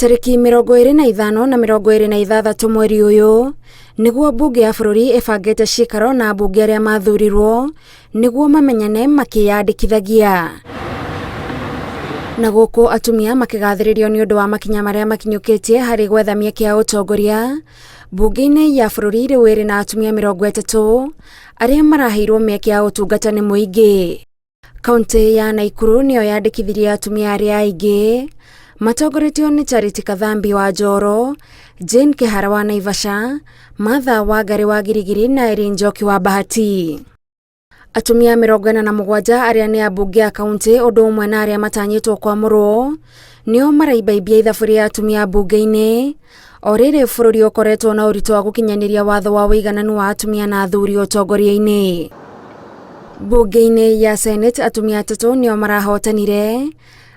Tariki 25 na 26 mweri uyu niguo mbunge ya bururi ibangite cikaro na mbunge aria mathurirwo niguo mamenyane makiyandikithagia. Na guku atumia makigathiririo ni undu wa makinya maria makinyukitie hari gwetha mieke ya utongoria, mbunge-ini ya bururi riu iri na atumia 30 aria maraheirwo mieke ya utungata ni muingi. Kaunti ya Nakuru niyo yandikithirie atumia aria aingi matongoretio ni Charity Kathambi wa Njoro, Jane Kihara wa Naivasha, Martha Wangari wa Girigiri na Irene Njoki wa Bahati. Atumia 47 aria ni ambunge ya kaunti undu umwe na aria matanyitwo kwamurwo nio maraibaibia ithabu ria atumia mbunge-ini o riri bururi ukoretwo na uritu wa gukinyaniria watho wa uigananu wa atumia na athuri utongoria-ini. Mbunge-ini ya Senate atumia 3 nio marahotanire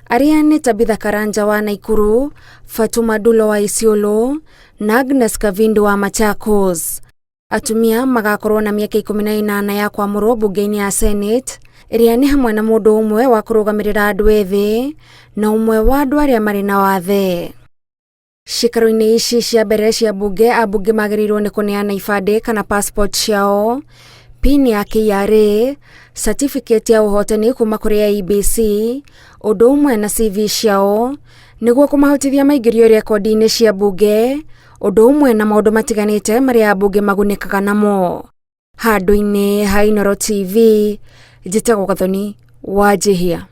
aria ni Tabitha Karanja wa Nakuru, Fatuma Dulo wa Isiolo na Agnes Kavindu wa Machakos. Atumia magakorwo na miaka 18 ya kwamurwo mbunge-ini ya Senate iria ni hamwe na mundu umwe wa kurugamirira andu ethi na umwe wa andu aria mari na wathe. Cikaro-ini ici cia mbere cia mbunge ambunge magĩrĩirwo ni kuneana ibande kana passport ciao, pin ya KRA, certificate ya uhotani kuma kuri IEBC, undu umwe na CV ciao niguo kumahotithia maingirio rekondi-ini cia mbunge, undu umwe na maundu matiganite maria ambunge magunikaga namo. Handu-ini ha Inooro TV, Njĩtagwo Gathoni wa Njihia.